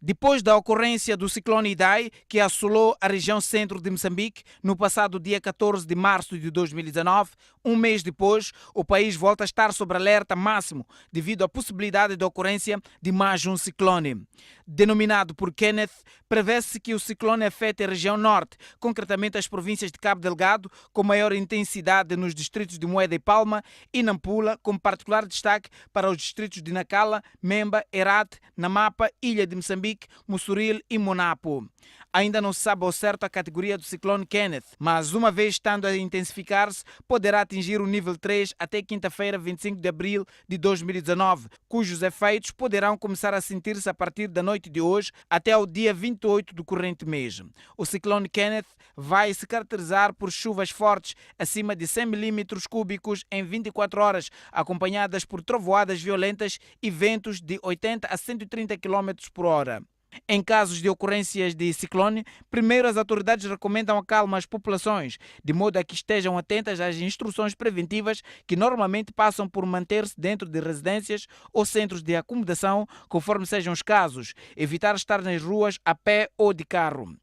Depois da ocorrência do ciclone Idai, que assolou a região centro de Moçambique no passado dia 14 de março de 2019, um mês depois, o país volta a estar sob alerta máximo devido à possibilidade de ocorrência de mais um ciclone. Denominado por Kenneth, prevê-se que o ciclone afete a região norte, concretamente as províncias de Cabo Delgado, com maior intensidade nos distritos de Moeda e Palma, e Nampula, com particular destaque para os distritos de Nacala, Memba, Herat, Namapa, Ilha de Moçambique, Mussuril e Monapo. Ainda não se sabe ao certo a categoria do ciclone Kenneth, mas uma vez estando a intensificar-se, poderá atingir o nível 3 até quinta-feira, 25 de abril de 2019, cujos efeitos poderão começar a sentir-se a partir da noite de hoje até ao dia 28 do corrente mês. O ciclone Kenneth vai se caracterizar por chuvas fortes acima de 100 milímetros cúbicos em 24 horas, acompanhadas por trovoadas violentas e ventos de 80 a 130 km por hora. Em casos de ocorrências de ciclone, primeiro as autoridades recomendam a calma às populações, de modo a que estejam atentas às instruções preventivas que normalmente passam por manter-se dentro de residências ou centros de acomodação, conforme sejam os casos, evitar estar nas ruas a pé ou de carro.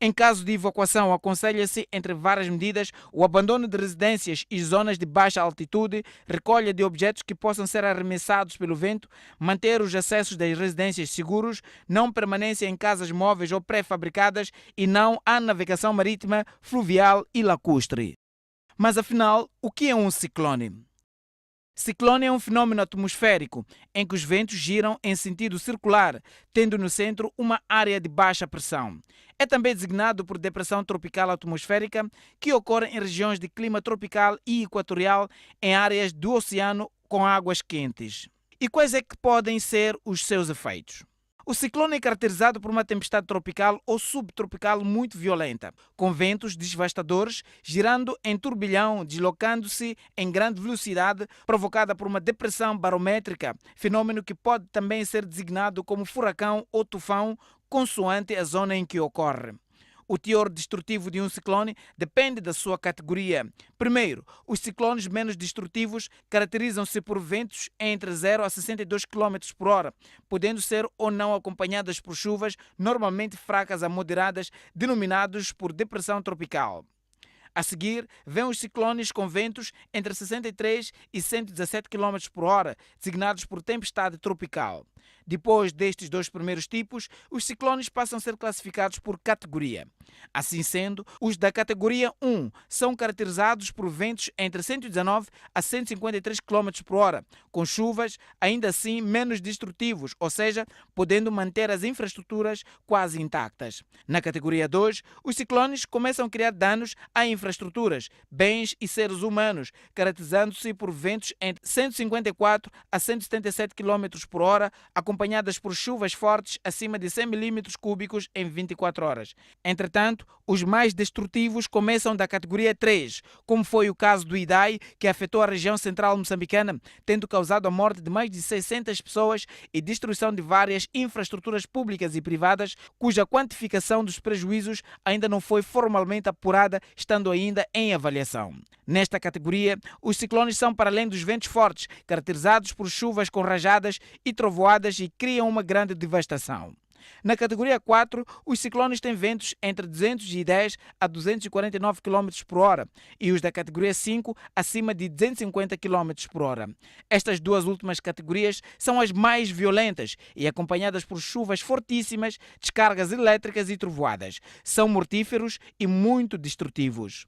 Em caso de evacuação, aconselha-se, entre várias medidas, o abandono de residências e zonas de baixa altitude, recolha de objetos que possam ser arremessados pelo vento, manter os acessos das residências seguros, não permanência em casas móveis ou pré-fabricadas e não há navegação marítima, fluvial e lacustre. Mas afinal, o que é um ciclone? Ciclone é um fenômeno atmosférico em que os ventos giram em sentido circular, tendo no centro uma área de baixa pressão. É também designado por depressão tropical atmosférica, que ocorre em regiões de clima tropical e equatorial em áreas do oceano com águas quentes. E quais é que podem ser os seus efeitos? O ciclone é caracterizado por uma tempestade tropical ou subtropical muito violenta, com ventos devastadores, girando em turbilhão, deslocando-se em grande velocidade, provocada por uma depressão barométrica, fenômeno que pode também ser designado como furacão ou tufão, consoante a zona em que ocorre. O teor destrutivo de um ciclone depende da sua categoria. Primeiro, os ciclones menos destrutivos caracterizam-se por ventos entre 0 a 62 km por hora, podendo ser ou não acompanhadas por chuvas, normalmente fracas a moderadas, denominados por depressão tropical. A seguir, vêm os ciclones com ventos entre 63 e 117 km por hora, designados por tempestade tropical. Depois destes dois primeiros tipos, os ciclones passam a ser classificados por categoria. Assim sendo, os da categoria 1 são caracterizados por ventos entre 119 a 153 km por hora, com chuvas ainda assim menos destrutivos, ou seja, podendo manter as infraestruturas quase intactas. Na categoria 2, os ciclones começam a criar danos a infraestruturas, bens e seres humanos, caracterizando-se por ventos entre 154 a 177 km por hora, acompanhadas por chuvas fortes acima de 100 milímetros cúbicos em 24 horas. Entretanto, os mais destrutivos começam da categoria 3, como foi o caso do Idai, que afetou a região central moçambicana, tendo causado a morte de mais de 600 pessoas e destruição de várias infraestruturas públicas e privadas, cuja quantificação dos prejuízos ainda não foi formalmente apurada, estando ainda em avaliação. Nesta categoria, os ciclones são para além dos ventos fortes, caracterizados por chuvas com rajadas e trovoadas e criam uma grande devastação. Na categoria 4, os ciclones têm ventos entre 210 a 249 km por hora e os da categoria 5 acima de 250 km por hora. Estas duas últimas categorias são as mais violentas e acompanhadas por chuvas fortíssimas, descargas elétricas e trovoadas. São mortíferos e muito destrutivos.